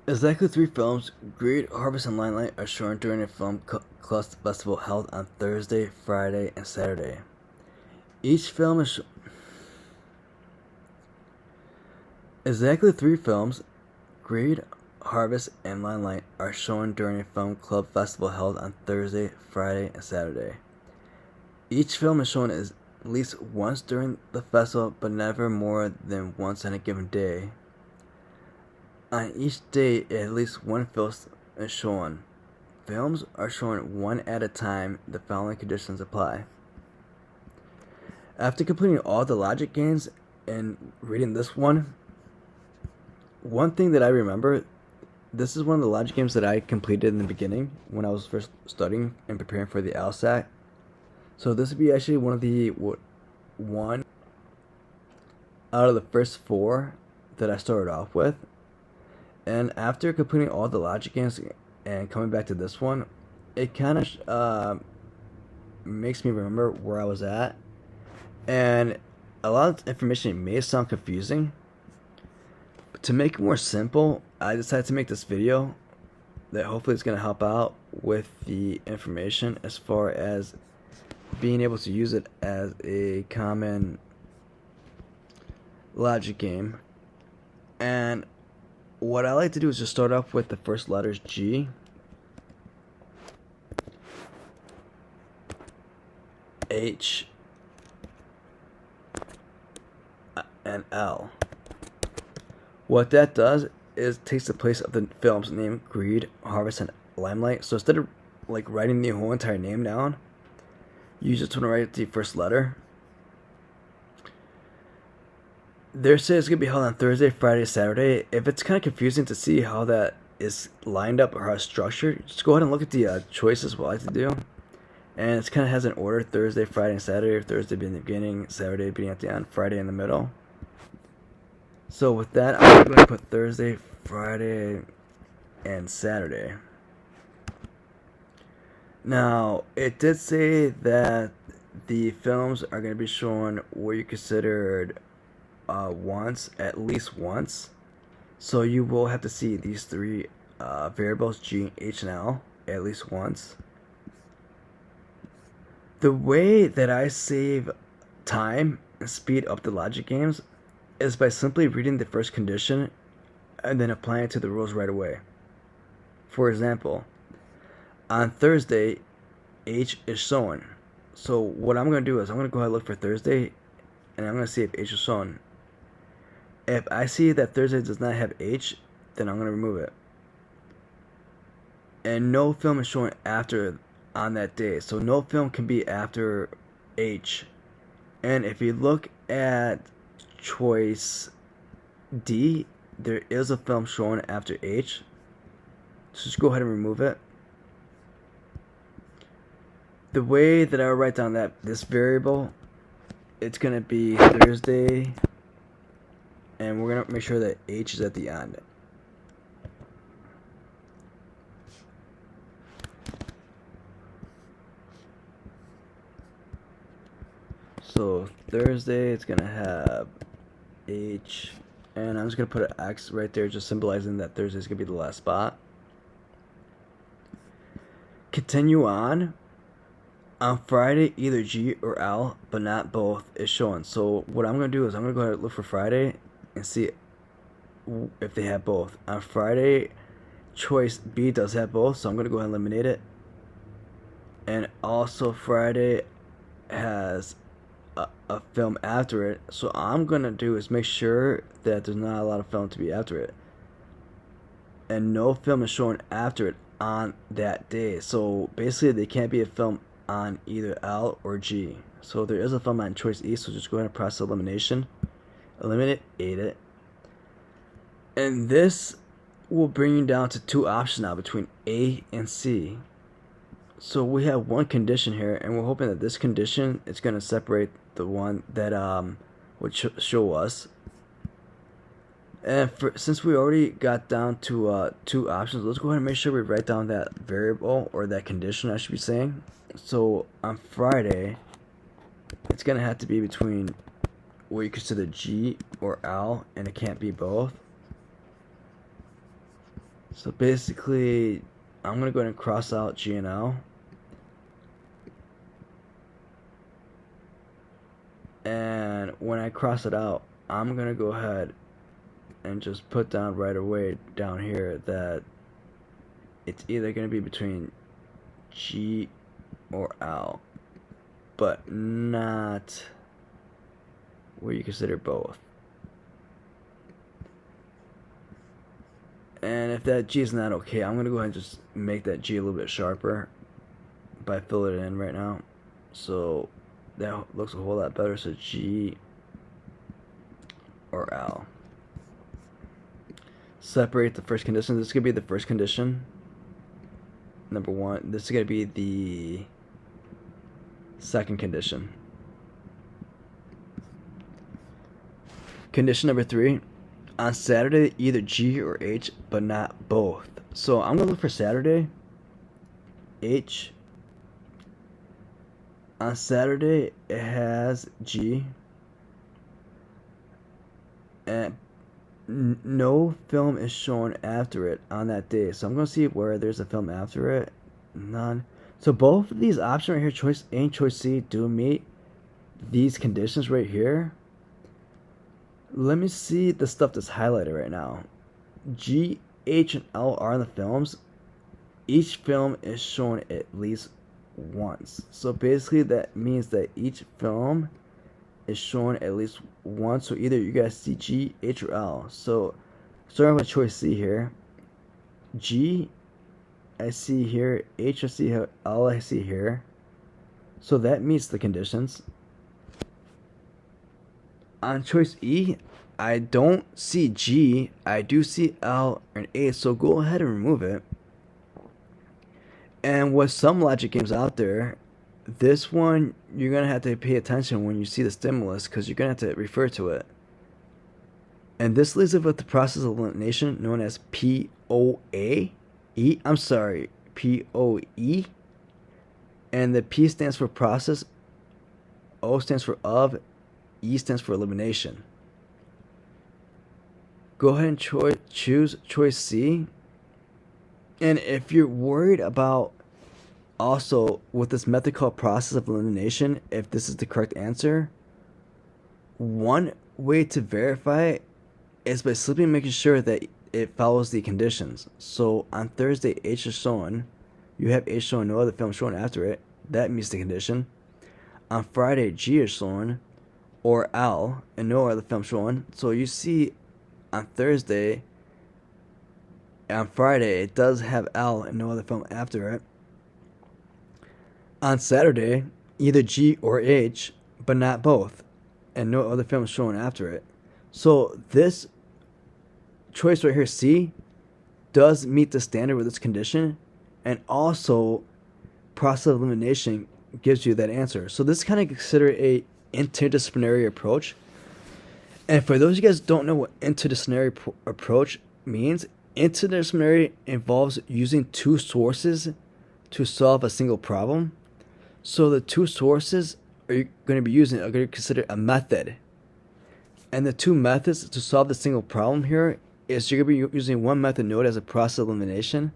Exactly three films, Greed, Harvest, and Limelight, are shown during a film club festival held on Thursday, Friday, and Saturday. Each film is exactly three films, Greed, Harvest, and Limelight, are shown during a film club festival held on Thursday, Friday, and Saturday. Each film is shown at least once during the festival, but never more than once on a given day. On each day, at least one film is shown. Films are shown one at a time. The following conditions apply. After completing all the logic games and reading this one thing that I remember, this is one of the logic games that I completed in the beginning when I was first studying and preparing for the Lsat. So this would be actually one of the one out of the first four that I started off with. And after completing all the logic games and coming back to this one, it kind of makes me remember where I was at. And a lot of information may sound confusing, but to make it more simple, I decided to make this video that hopefully is going to help out with the information as far as being able to use it as a common logic game. And what I like to do is just start off with the first letters G, H, and L. What that does is takes the place of the film's name, Greed, Harvest, and Limelight. So instead of like writing the whole entire name down, you just want to write the first letter. They say it's going to be held on Thursday, Friday, Saturday. If it's kind of confusing to see how that is lined up or how it's structured, just go ahead and look at the choices, what I like to do. And it kind of has an order: Thursday, Friday, and Saturday. Thursday being the beginning, Saturday being at the end, Friday in the middle. So with that, I'm going to put Thursday, Friday, and Saturday. Now, it did say that the films are going to be shown where you considered once, at least once. So you will have to see these three variables, G, H, and L, at least once. The way that I save time and speed up the logic games is by simply reading the first condition and then applying it to the rules right away. For example, on Thursday, H is shown. So what I'm going to do is I'm going to go ahead and look for Thursday, and I'm going to see if H is shown. If I see that Thursday does not have H, then I'm going to remove it. And no film is shown after on that day. So no film can be after H. And if you look at choice D, there is a film shown after H. So just go ahead and remove it. The way that I would write down this variable, it's going to be Thursday, and we're going to make sure that H is at the end. So Thursday, it's going to have H, and I'm just going to put an X right there, just symbolizing that Thursday is going to be the last spot. Continue on. On Friday, either G or L, but not both, is shown. So what I'm going to do is I'm going to go ahead and look for Friday and see if they have both. On Friday, choice B does have both, so I'm going to go ahead and eliminate it. And also Friday has a film after it, so I'm going to do is make sure that there's not a lot of film to be after it. And no film is shown after it on that day. So basically they can't be a film on either L or G. So there is a film on choice E, so just go ahead and process elimination. Eliminate it. And this will bring you down to two options now between A and C. So we have one condition here, and we're hoping that this condition is going to separate the one that would show us. And since we already got down to two options, let's go ahead and make sure we write down that variable, or that condition I should be saying. So on Friday, it's going to have to be between what you consider G or L, and it can't be both. So basically, I'm going to go ahead and cross out G and L. And when I cross it out, I'm going to go ahead and just put down right away down here that it's either going to be between G or L, but not where you consider both. And if that G is not okay, I'm going to go ahead and just make that G a little bit sharper by filling it in right now. So that looks a whole lot better. So G or L. Separate the first condition. This is going to be the first condition. Number one. This is going to be the second condition. Condition number 3. On Saturday, either G or H, but not both. So I'm going to look for Saturday. H. On Saturday, it has G. And no film is shown after it on that day. So I'm going to see where there's a film after it. None. So both of these options right here, choice A and choice C, do meet these conditions right here. Let me see the stuff that's highlighted right now. G, H, and L are in the films. Each film is shown at least once. So basically that means that each film is shown at least once. So either you guys see G, H, or L. So starting with choice C here. G, I see here. H, I see here. L, I see here. So that meets the conditions. On choice E, I don't see G. I do see L and A. So go ahead and remove it. And with some logic games out there, this one you're going to have to pay attention when you see the stimulus because you're going to have to refer to it. And this leaves it with the process of elimination known as POE. POE. And the P stands for process, O stands for of, E stands for elimination. Go ahead and choose choice C. And if you're worried about also with this method called process of elimination, if this is the correct answer, one way to verify it is by simply making sure that it follows the conditions. So on Thursday, H is shown. You have H shown, no other film shown after it. That meets the condition. On Friday, G is shown, or L, and no other film shown. So you see on Thursday, on Friday, it does have L and no other film after it. On Saturday, either G or H, but not both, and no other film shown after it. So this choice right here, C, does meet the standard with this condition, and also process of elimination gives you that answer. So this is kind of considered a interdisciplinary approach. And for those of you guys who don't know what interdisciplinary approach means, interdisciplinary involves using two sources to solve a single problem. So the two sources you're going to be using are going to consider a method. And the two methods to solve the single problem here is you're going to be using one method known as a process of elimination.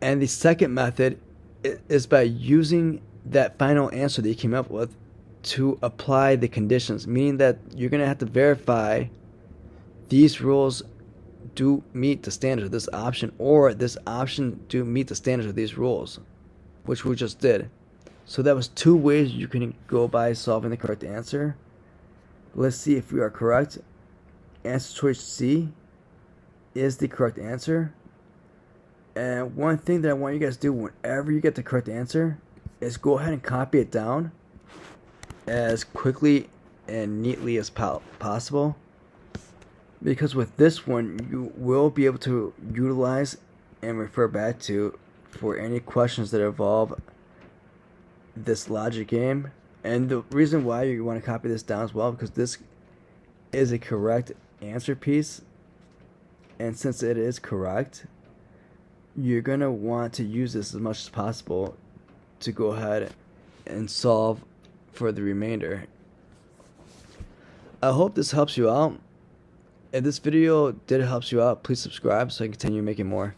And the second method is by using that final answer that you came up with to apply the conditions, meaning that you're going to have to verify these rules do meet the standards of this option, or this option do meet the standards of these rules, which we just did. So that was two ways you can go by solving the correct answer. Let's see if we are correct. Answer choice C is the correct answer. And one thing that I want you guys to do whenever you get the correct answer is go ahead and copy it down as quickly and neatly as possible. Because with this one, you will be able to utilize and refer back to for any questions that involve this logic game. And the reason why you want to copy this down as well, because this is a correct answer piece. And since it is correct, you're going to want to use this as much as possible to go ahead and solve for the remainder. I hope this helps you out. If this video did help you out, please subscribe so I can continue making more.